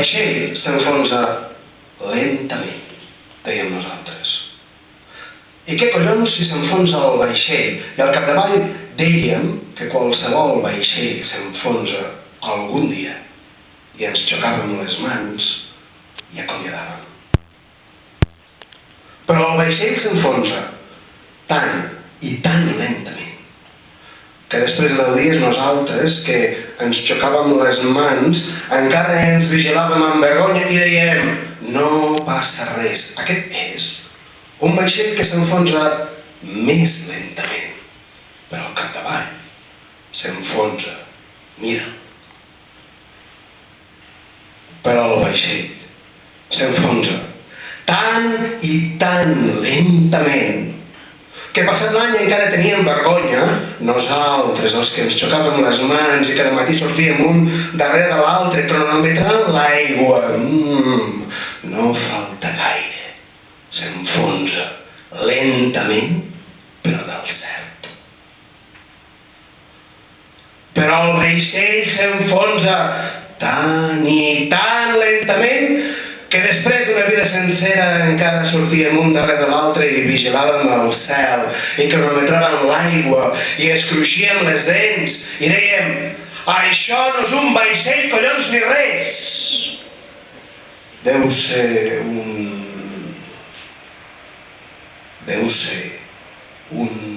vaixell s'enfonsa lentament, dèiem nosaltres. I què collons si s'enfonsa el vaixell? I al capdavall dèiem que qualsevol vaixell s'enfonsa algun dia i ens xocàvem les mans i acomiadàvem. Però el vaixell s'enfonsa tan i tan lentament que després de 10 dies nosaltres, que ens xocàvem les mans, encara ens vigilàvem amb vergonya i dèiem: no passa res. Aquest és un vaixell que s'enfonsa més lentament, però al capdavall s'enfonsa, mira. Però el vaixell s'enfonsa tan i tan lentament que passat l'any encara teníem vergonya, nosaltres, els que ens xocàvem les mans i cada matí sortíem un darrere de l'altre cronometrant l'aigua. No falta gaire. S'enfonsa lentament, però del cert. Però el vaixell s'enfonsa tan i tan lentament que després d'una vida sencera encara sortíem un darrere de l'altre i vigilàvem el cel i cronometràvem l'aigua i es cruixíem les dents i dèiem: això no és un vaixell, collons, ni res. Deu ser un